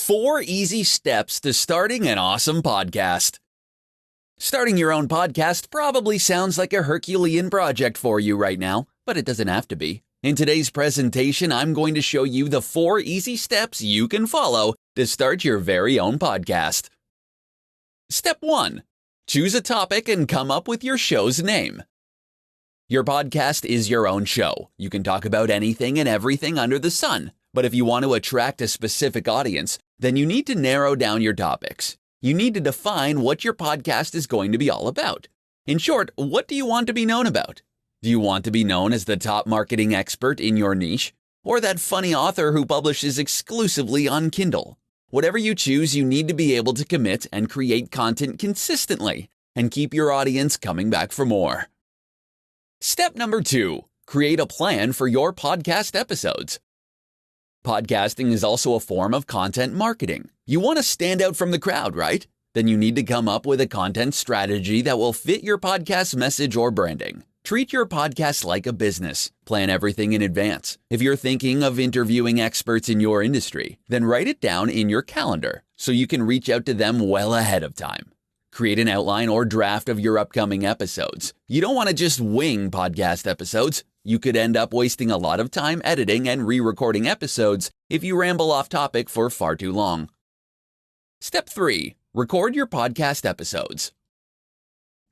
4 easy steps to starting an awesome podcast. Starting your own podcast probably sounds like a Herculean project for you right now, but it doesn't have to be. In today's presentation, I'm going to show you the 4 easy steps you can follow to start your very own podcast. Step 1. Choose a topic and come up with your show's name. Your podcast is your own show. You can talk about anything and everything under the sun. But if you want to attract a specific audience, then you need to narrow down your topics. You need to define what your podcast is going to be all about. In short, what do you want to be known about? Do you want to be known as the top marketing expert in your niche? Or that funny author who publishes exclusively on Kindle? Whatever you choose, you need to be able to commit and create content consistently and keep your audience coming back for more. Step number 2. Create a plan for your podcast episodes. Podcasting is also a form of content marketing. You want to stand out from the crowd, right? Then you need to come up with a content strategy that will fit your podcast message or branding. Treat your podcast like a business. Plan everything in advance. If you're thinking of interviewing experts in your industry, then write it down in your calendar so you can reach out to them well ahead of time. Create an outline or draft of your upcoming episodes. You don't want to just wing podcast episodes. You could end up wasting a lot of time editing and re-recording episodes if you ramble off topic for far too long. Step 3. Record your podcast episodes.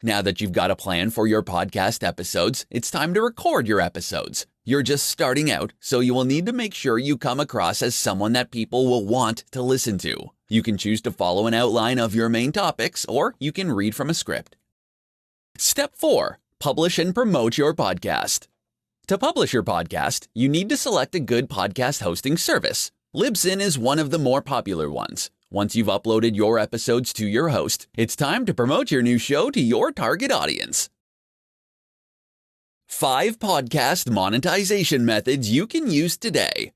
Now that you've got a plan for your podcast episodes, it's time to record your episodes. You're just starting out, so you will need to make sure you come across as someone that people will want to listen to. You can choose to follow an outline of your main topics, or you can read from a script. Step 4. Publish and promote your podcast. To publish your podcast, you need to select a good podcast hosting service. Libsyn is one of the more popular ones. Once you've uploaded your episodes to your host, it's time to promote your new show to your target audience. 5 podcast monetization methods you can use today.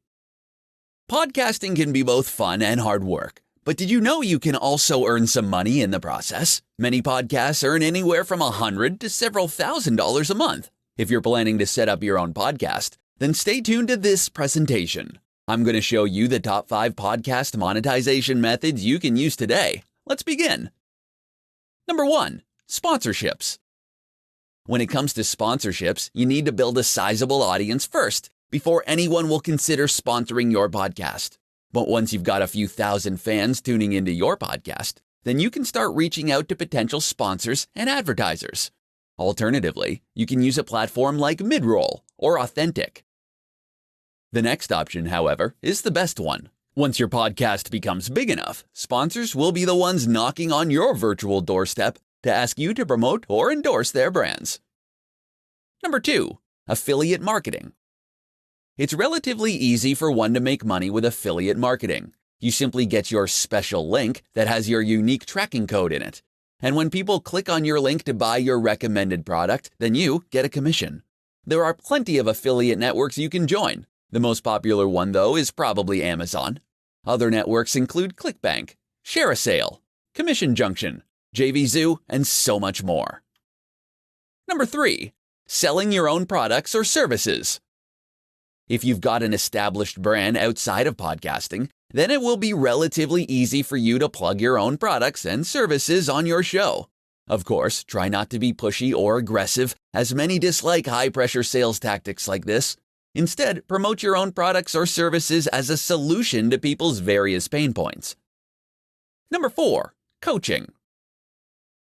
Podcasting can be both fun and hard work. But did you know you can also earn some money in the process? Many podcasts earn anywhere from $100 to several $1,000s a month. If you're planning to set up your own podcast, then stay tuned to this presentation. I'm going to show you the top 5 podcast monetization methods you can use today. Let's begin. Number 1. Sponsorships. When it comes to sponsorships, you need to build a sizable audience first before anyone will consider sponsoring your podcast. But once you've got a few thousand fans tuning into your podcast, then you can start reaching out to potential sponsors and advertisers. Alternatively, you can use a platform like Midroll or Authentic. The next option, however, is the best one. Once your podcast becomes big enough, sponsors will be the ones knocking on your virtual doorstep to ask you to promote or endorse their brands. Number 2. Affiliate marketing. It's relatively easy for one to make money with affiliate marketing. You simply get your special link that has your unique tracking code in it. And when people click on your link to buy your recommended product, then you get a commission. There are plenty of affiliate networks you can join. The most popular one, though, is probably Amazon. Other networks include ClickBank, ShareASale, Commission Junction, JVZoo, and so much more. Number 3. Selling your own products or services. If you've got an established brand outside of podcasting, then it will be relatively easy for you to plug your own products and services on your show. Of course, try not to be pushy or aggressive, as many dislike high-pressure sales tactics like this. Instead, promote your own products or services as a solution to people's various pain points. Number 4. Coaching.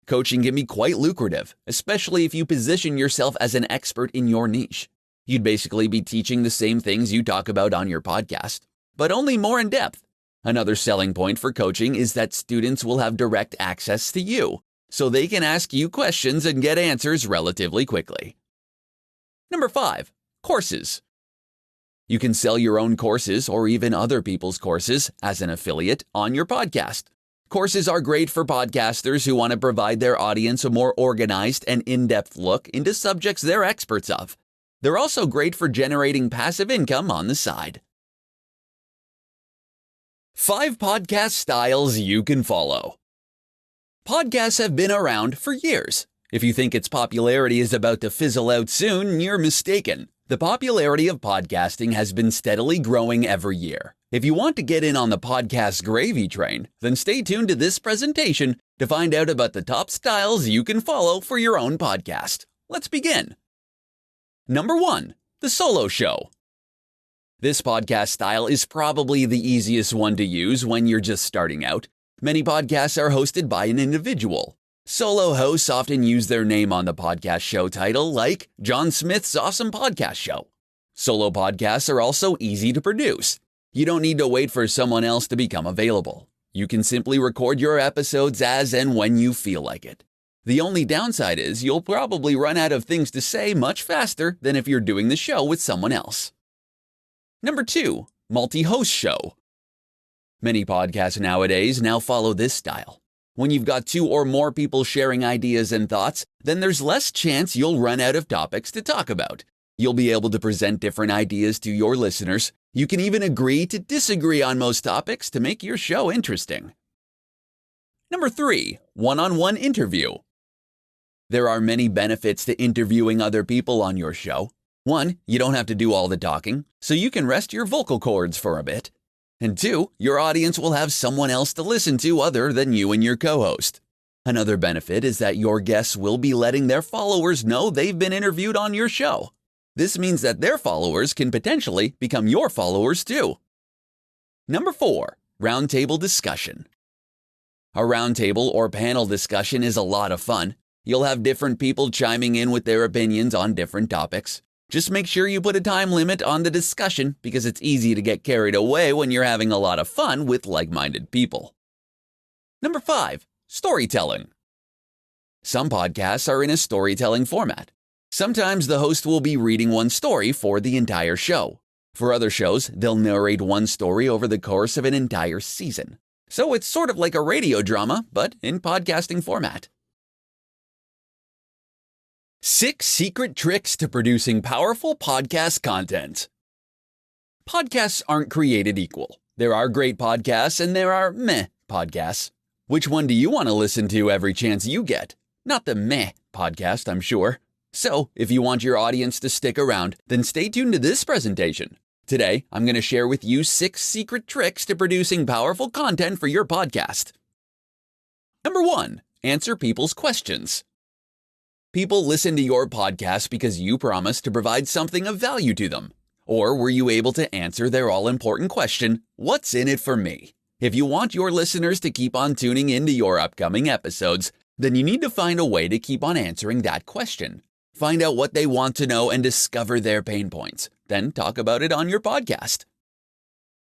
Coaching can be quite lucrative, especially if you position yourself as an expert in your niche. You'd basically be teaching the same things you talk about on your podcast, but only more in depth. Another selling point for coaching is that students will have direct access to you, so they can ask you questions and get answers relatively quickly. Number 5. Courses. You can sell your own courses or even other people's courses as an affiliate on your podcast. Courses are great for podcasters who want to provide their audience a more organized and in-depth look into subjects they're experts of. They're also great for generating passive income on the side. 5 podcast styles you can follow. Podcasts have been around for years. If you think its popularity is about to fizzle out soon, you're mistaken. The popularity of podcasting has been steadily growing every year. If you want to get in on the podcast gravy train, then stay tuned to this presentation to find out about the top styles you can follow for your own podcast. Let's begin. Number 1, the solo show. This podcast style is probably the easiest one to use when you're just starting out. Many podcasts are hosted by an individual. Solo hosts often use their name on the podcast show title, like John Smith's Awesome Podcast Show. Solo podcasts are also easy to produce. You don't need to wait for someone else to become available. You can simply record your episodes as and when you feel like it. The only downside is you'll probably run out of things to say much faster than if you're doing the show with someone else. Number 2, multi-host show. Many podcasts nowadays now follow this style. When you've got 2 or more people sharing ideas and thoughts, then there's less chance you'll run out of topics to talk about. You'll be able to present different ideas to your listeners. You can even agree to disagree on most topics to make your show interesting. Number 3, one-on-one interview. There are many benefits to interviewing other people on your show. 1, you don't have to do all the talking, so you can rest your vocal cords for a bit. And 2, your audience will have someone else to listen to other than you and your co-host. Another benefit is that your guests will be letting their followers know they've been interviewed on your show. This means that their followers can potentially become your followers too. Number 4, roundtable discussion. A roundtable or panel discussion is a lot of fun. You'll have different people chiming in with their opinions on different topics. Just make sure you put a time limit on the discussion because it's easy to get carried away when you're having a lot of fun with like-minded people. Number 5, storytelling. Some podcasts are in a storytelling format. Sometimes the host will be reading one story for the entire show. For other shows, they'll narrate one story over the course of an entire season. So it's sort of like a radio drama, but in podcasting format. 6 secret tricks to producing powerful podcast content. Podcasts aren't created equal. There are great podcasts and there are meh podcasts. Which one do you want to listen to every chance you get? Not the meh podcast, I'm sure. So, if you want your audience to stick around, then stay tuned to this presentation. Today, I'm going to share with you 6 secret tricks to producing powerful content for your podcast. Number 1, answer people's questions. People listen to your podcast because you promised to provide something of value to them. Or were you able to answer their all-important question, what's in it for me? If you want your listeners to keep on tuning into your upcoming episodes, then you need to find a way to keep on answering that question. Find out what they want to know and discover their pain points. Then talk about it on your podcast.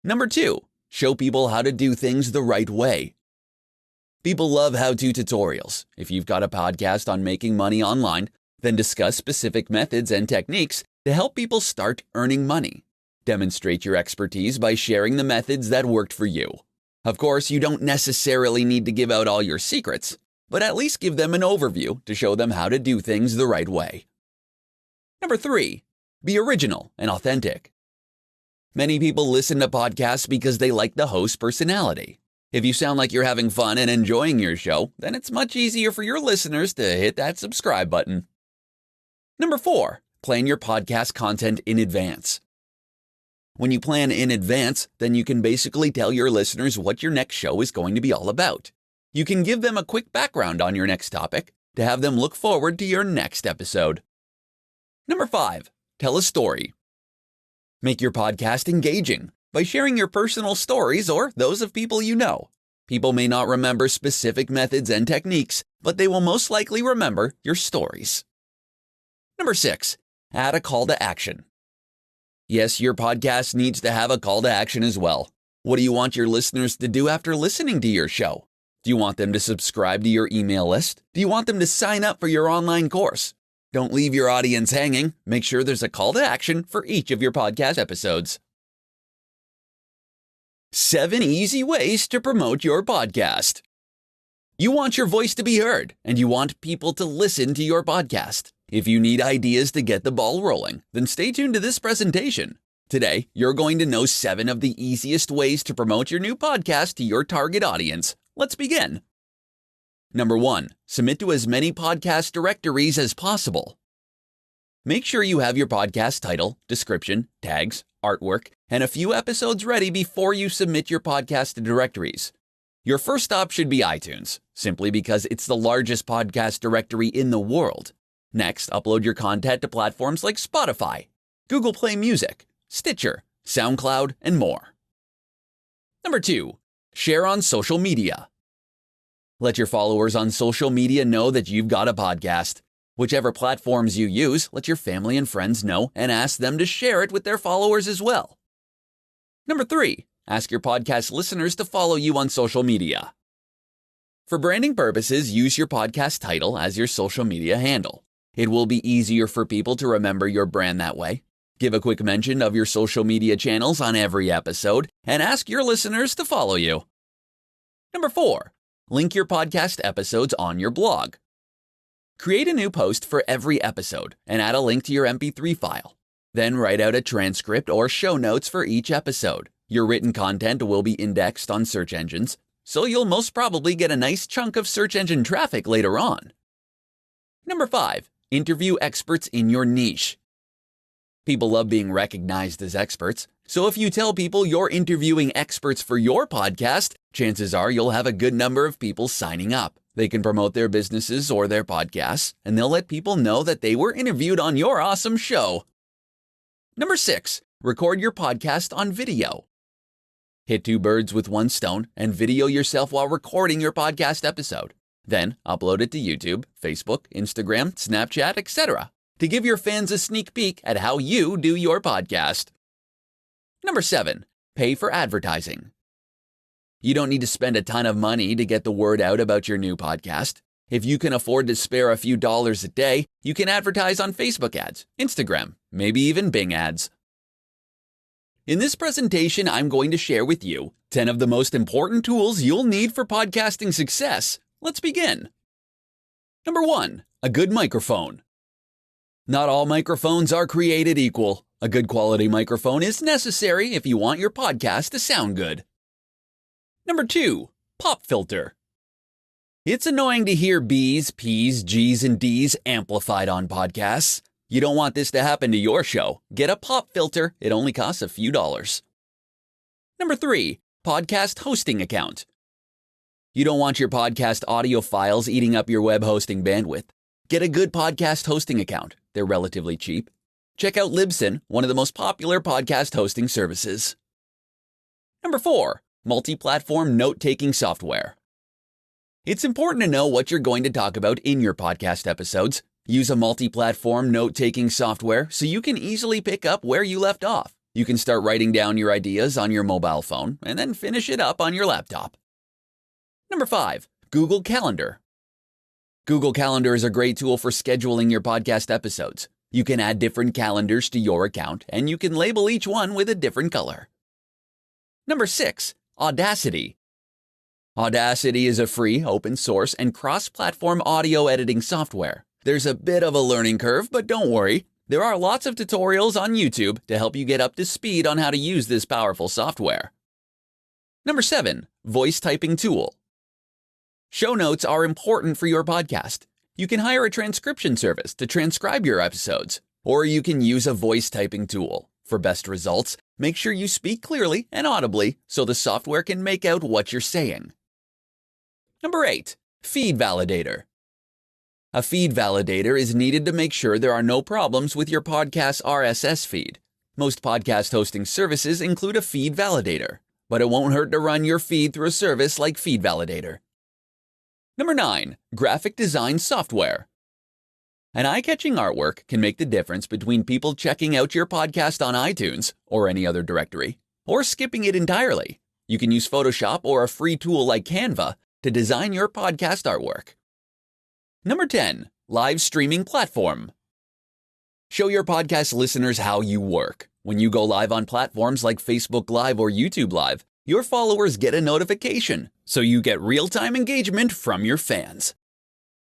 Number 2, show people how to do things the right way. People love how-to tutorials. If you've got a podcast on making money online, then discuss specific methods and techniques to help people start earning money. Demonstrate your expertise by sharing the methods that worked for you. Of course, you don't necessarily need to give out all your secrets, but at least give them an overview to show them how to do things the right way. Number 3, be original and authentic. Many people listen to podcasts because they like the host's personality. If you sound like you're having fun and enjoying your show, then it's much easier for your listeners to hit that subscribe button. Number 4, plan your podcast content in advance. When you plan in advance, then you can basically tell your listeners what your next show is going to be all about. You can give them a quick background on your next topic to have them look forward to your next episode. Number 5, tell a story. Make your podcast engaging by sharing your personal stories or those of people you know. People may not remember specific methods and techniques, but they will most likely remember your stories. Number 6, add a call to action. Yes, your podcast needs to have a call to action as well. What do you want your listeners to do after listening to your show? Do you want them to subscribe to your email list? Do you want them to sign up for your online course? Don't leave your audience hanging. Make sure there's a call to action for each of your podcast episodes. 7 easy ways to promote your podcast. You want your voice to be heard, and you want people to listen to your podcast. If you need ideas to get the ball rolling, then stay tuned to this presentation. Today, you're going to know 7 of the easiest ways to promote your new podcast to your target audience. Let's begin. Number 1, submit to as many podcast directories as possible. Make sure you have your podcast title, description, tags, artwork, and a few episodes ready before you submit your podcast to directories. Your first stop should be iTunes, simply because it's the largest podcast directory in the world. Next, upload your content to platforms like Spotify, Google Play Music, Stitcher, SoundCloud, and more. Number 2, share on social media. Let your followers on social media know that you've got a podcast. Whichever platforms you use, let your family and friends know and ask them to share it with their followers as well. Number 3, ask your podcast listeners to follow you on social media. For branding purposes, use your podcast title as your social media handle. It will be easier for people to remember your brand that way. Give a quick mention of your social media channels on every episode and ask your listeners to follow you. Number 4, link your podcast episodes on your blog. Create a new post for every episode and add a link to your MP3 file. Then write out a transcript or show notes for each episode. Your written content will be indexed on search engines, so you'll most probably get a nice chunk of search engine traffic later on. Number 5, interview experts in your niche. People love being recognized as experts, so if you tell people you're interviewing experts for your podcast, chances are you'll have a good number of people signing up. They can promote their businesses or their podcasts, and they'll let people know that they were interviewed on your awesome show. Number 6, record your podcast on video. Hit 2 birds with 1 stone and video yourself while recording your podcast episode. Then upload it to YouTube, Facebook, Instagram, Snapchat, etc. to give your fans a sneak peek at how you do your podcast. Number 7, pay for advertising. You don't need to spend a ton of money to get the word out about your new podcast. If you can afford to spare a few dollars a day, you can advertise on Facebook ads, Instagram, maybe even Bing ads. In this presentation, I'm going to share with you 10 of the most important tools you'll need for podcasting success. Let's begin. Number 1, a good microphone. Not all microphones are created equal. A good quality microphone is necessary if you want your podcast to sound good. Number 2, pop filter. It's annoying to hear B's, P's, G's, and D's amplified on podcasts. You don't want this to happen to your show. Get a pop filter. It only costs a few dollars. Number 3, podcast hosting account. You don't want your podcast audio files eating up your web hosting bandwidth. Get a good podcast hosting account. They're relatively cheap. Check out Libsyn, one of the most popular podcast hosting services. Number 4, multi-platform note-taking software. It's important to know what you're going to talk about in your podcast episodes. Use a multi-platform note-taking software so you can easily pick up where you left off. You can start writing down your ideas on your mobile phone and then finish it up on your laptop. Number 5, Google Calendar. Google Calendar is a great tool for scheduling your podcast episodes. You can add different calendars to your account, and you can label each one with a different color. Number 6, Audacity. Audacity is a free, open source, and cross-platform audio editing software. There's a bit of a learning curve, but don't worry. There are lots of tutorials on YouTube to help you get up to speed on how to use this powerful software. Number 7, voice typing tool. Show notes are important for your podcast. You can hire a transcription service to transcribe your episodes, or you can use a voice typing tool. For best results, make sure you speak clearly and audibly so the software can make out what you're saying. Number 8, feed validator. A feed validator is needed to make sure there are no problems with your podcast's RSS feed. Most podcast hosting services include a feed validator, but it won't hurt to run your feed through a service like Feed Validator. Number 9, graphic design software. An eye-catching artwork can make the difference between people checking out your podcast on iTunes or any other directory, or skipping it entirely. You can use Photoshop or a free tool like Canva to design your podcast artwork. Number 10, live streaming platform. Show your podcast listeners how you work. When you go live on platforms like Facebook Live or YouTube Live, your followers get a notification, so you get real-time engagement from your fans.